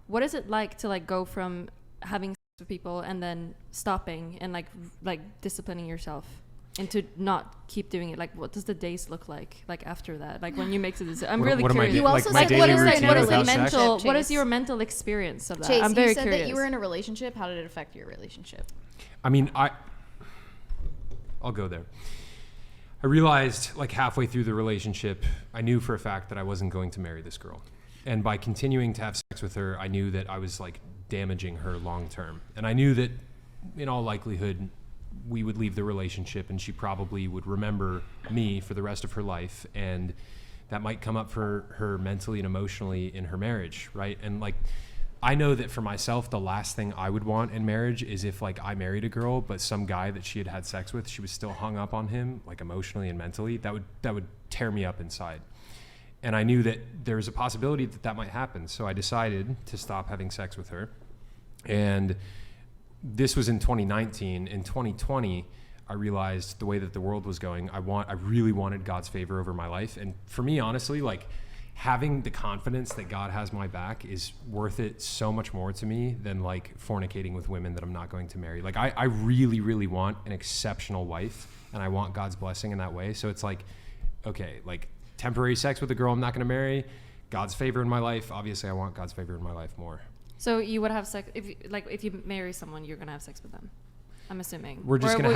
what is it like to like go from having sex with people and then stopping and like disciplining yourself into not keep doing it? Like, what does the days look like after that? Like when you make the decision, I'm really curious. You also like, said what is your mental experience of that? Chase, I'm very you said curious. that you were in a relationship. How did it affect your relationship? I mean, I'll go there. I realized like halfway through the relationship, I knew for a fact that I wasn't going to marry this girl. And by continuing to have sex with her, I knew that I was like damaging her long term. And I knew that in all likelihood, we would leave the relationship and she probably would remember me for the rest of her life. And that might come up for her mentally and emotionally in her marriage, right? And like, I know that for myself, the last thing I would want in marriage is if like I married a girl, but some guy that she had had sex with, she was still hung up on him, like emotionally and mentally. That would tear me up inside. And I knew that there was a possibility that might happen. So I decided to stop having sex with her. And this was in 2019. In 2020, I realized the way that the world was going, I really wanted God's favor over my life. And for me, honestly, like, having the confidence that God has my back is worth it so much more to me than like fornicating with women that I'm not going to marry. Like I really, really want an exceptional wife and I want God's blessing in that way. So it's like, okay, like temporary sex with a girl I'm not going to marry, God's favor in my life. Obviously I want God's favor in my life more. So you would have sex if you marry someone, you're going to have sex with them. I'm assuming. We're just going to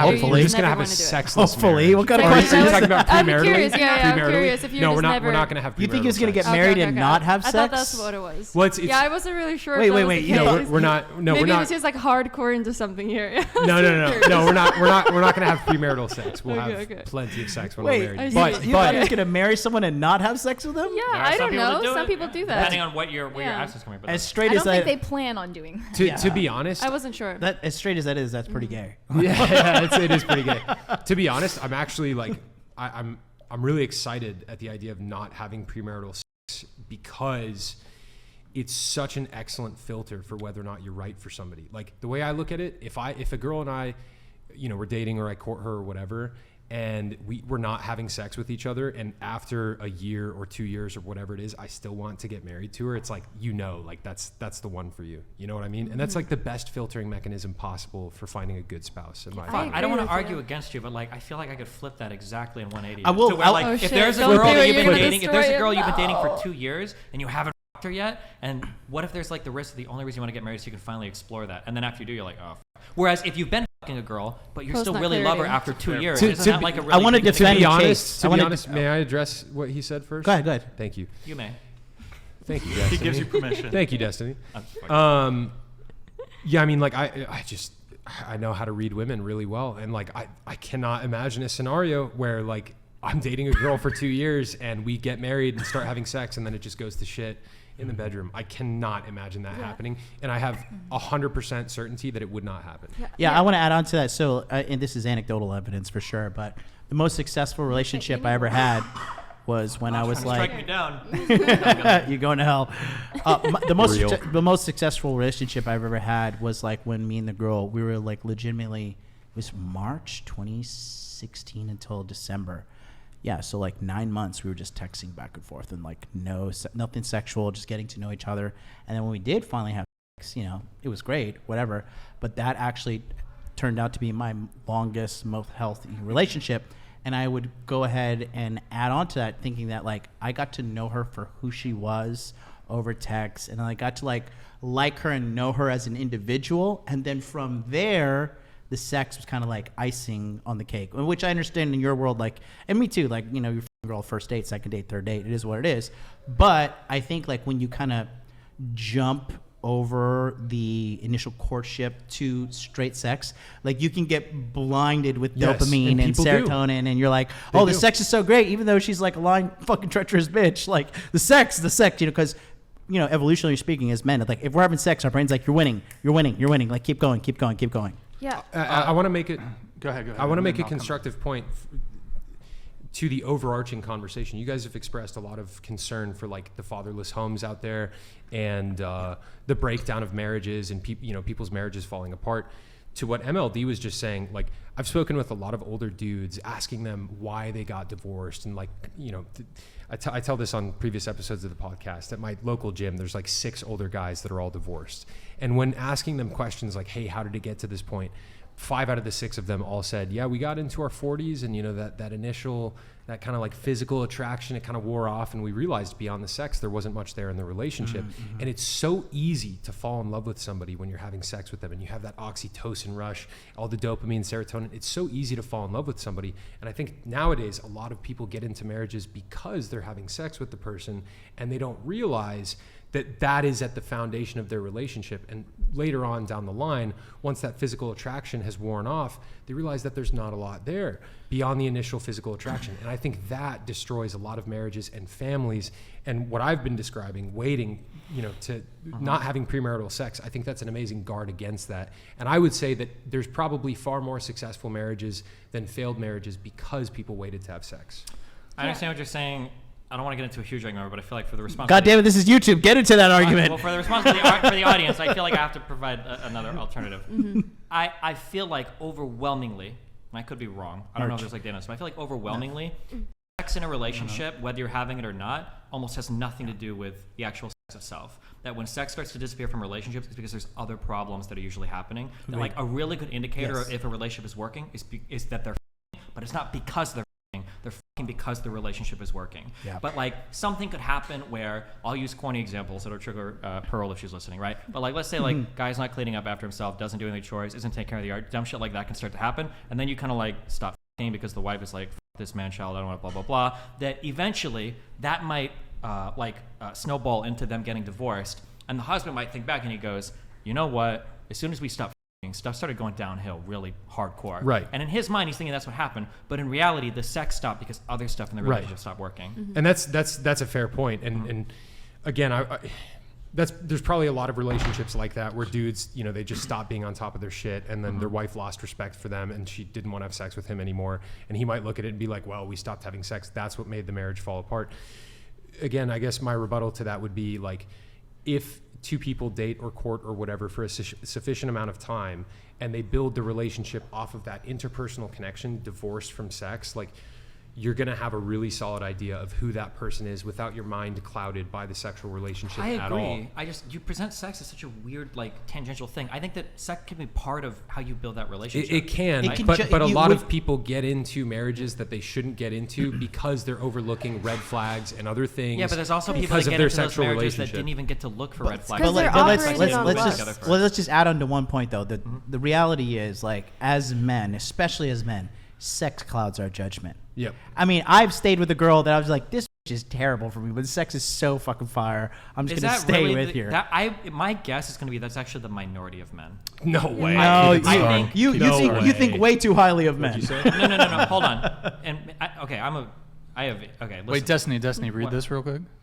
have a sexless hopefully. marriage. What kind of question Are you is talking about I'm premarital? curious. Yeah, I'm curious. If No, we're not going to have premarital. You think he's going to get sex. married and not have sex? I thought that's what it was. Well, it's I wasn't really sure. Wait. No, we're not. No, maybe we're not. it was just like hardcore into something here. No, we're not going to have premarital sex. We'll have plenty of sex when we're married. But you thought he was going to marry someone and not have sex with them? Yeah, I don't know. Some people do that. Depending on where your access coming from. As straight I as don't think they plan on doing that. To be honest, I wasn't sure. That as straight as that is, that's pretty gay. Yeah, it is pretty gay. To be honest, I'm actually like, I'm really excited at the idea of not having premarital sex because it's such an excellent filter for whether or not you're right for somebody. Like the way I look at it, if a girl and I, we're dating or I court her or whatever, and we're not having sex with each other, and after a year or 2 years or whatever it is, I still want to get married to her. It's like, like that's the one for you. You know what I mean? And that's like the best filtering mechanism possible for finding a good spouse. In my opinion. I don't want to argue agast you, but like I feel like I could flip that exactly in 180. I will. If there's a girl that you've been dating, you've been dating for 2 years and you haven't fucked her yet, and what if there's like the risk that the only reason you want to get married is so you can finally explore that, and then after you do, you're like, oh. Whereas if you've been fucking a girl, but you still really love her after 2 years, isn't that like a really? I want to defend be honest. honest, may I address what he said first? Go ahead. Thank you. You may. Thank you, Destiny. He gives you permission. Thank you, Destiny. Yeah, I mean, like I know how to read women really well, and like I cannot imagine a scenario where like I'm dating a girl for 2 years and we get married and start having sex and then it just goes to shit in the bedroom. I cannot imagine that happening, and I have 100% certainty that it would not happen. Yeah, I want to add on to that. So, and this is anecdotal evidence for sure, but the most successful relationship I ever had was when I was like, strike me down. you're going to hell. The most successful relationship I've ever had was like when me and the girl, we were like legitimately, it was March 2016 until December. Yeah, so like 9 months we were just texting back and forth and like nothing sexual, just getting to know each other. And then when we did finally have sex, it was great, whatever. But that actually turned out to be my longest, most healthy relationship. And I would go ahead and add on to that, thinking that like I got to know her for who she was over text, and I got to like her and know her as an individual. And then from there, the sex was kind of like icing on the cake, which I understand in your world, like, and me too, like, your girl first date, second date, third date, it is what it is. But I think like when you kind of jump over the initial courtship to straight sex, like you can get blinded with dopamine and serotonin, and you're like, the sex is so great, even though she's like a lying fucking treacherous bitch. Like the sex, because evolutionarily speaking, as men, like if we're having sex, our brain's like, you're winning, like keep going. Yeah. I want to make it. Go ahead. I want to make a constructive point to the overarching conversation. You guys have expressed a lot of concern for like the fatherless homes out there and the breakdown of marriages and people's marriages falling apart. to what MLD was just saying, like, I've spoken with a lot of older dudes asking them why they got divorced. And like, you know, I tell this on previous episodes of the podcast. At my local gym, there's like 6 older guys that are all divorced. And when asking them questions like, hey, how did it get to this point? 5 out of the 6 of them all said, yeah, we got into our 40s, and you know, that initial, that kind of like physical attraction, it kind of wore off, and we realized beyond the sex there wasn't much there in the relationship. And it's so easy to fall in love with somebody when you're having sex with them and you have that oxytocin rush, all the dopamine, serotonin. It's so easy to fall in love with somebody. And I think nowadays a lot of people get into marriages because they're having sex with the person and they don't realize that is at the foundation of their relationship. And later on down the line, once that physical attraction has worn off, they realize that there's not a lot there beyond the initial physical attraction. And I think that destroys a lot of marriages and families. And what I've been describing, waiting, you know, to not having premarital sex, I think that's an amazing guard against that. And I would say that there's probably far more successful marriages than failed marriages because people waited to have sex. I understand what you're saying. I don't want to get into a huge argument, but I feel like for the response. God damn it, this is YouTube. Get into that argument. Well, for the response for the audience, I feel like I have to provide another alternative. I feel like overwhelmingly, and I could be wrong. I don't know if there's like data, but I feel like overwhelmingly, sex in a relationship, whether you're having it or not, almost has nothing to do with the actual sex itself. That when sex starts to disappear from relationships, it's because there's other problems that are usually happening. That like a really good indicator of if a relationship is working is that they're f***ing, but it's not because they're f***ing. They're f***ing because the relationship is working. Yeah. But like something could happen where, I'll use corny examples that'll trigger Pearl if she's listening, right? But like let's say like guy's not cleaning up after himself, doesn't do any chores, isn't taking care of the yard, dumb shit like that can start to happen, and then you kind of like stop f***ing because the wife is like, this man child, I don't want to blah blah blah. That eventually that might snowball into them getting divorced, and the husband might think back and he goes, you know what? As soon as we stopped, stuff started going downhill really hardcore. Right. And in his mind, he's thinking that's what happened. But in reality, the sex stopped because other stuff in the relationship stopped working. And that's a fair point. And again, there's probably a lot of relationships like that where dudes, you know, they just stopped being on top of their shit, and then their wife lost respect for them and she didn't want to have sex with him anymore. And he might look at it and be like, well, we stopped having sex. That's what made the marriage fall apart. Again, I guess my rebuttal to that would be like, if 2 people date or court or whatever for a sufficient amount of time and they build the relationship off of that interpersonal connection, divorced from sex, like you're going to have a really solid idea of who that person is without your mind clouded by the sexual relationship at all. I agree. You present sex as such a weird, like, tangential thing. I think that sex can be part of how you build that relationship. It can, but a lot of people get into marriages that they shouldn't get into because they're overlooking red flags and other things. Yeah, but there's also people that get into those marriages that didn't even get to look for red flags. Let's just add on to one point though. The reality is, like, as men, especially as men, sex clouds our judgment. Yep. I mean, I've stayed with a girl that I was like, this bitch is terrible for me, but sex is so fucking fire. I'm just going to stay with you. My guess is going to be that's actually the minority of men. No way. No, you think way too highly of men. No. Hold on. Wait, Destiny, read this real quick.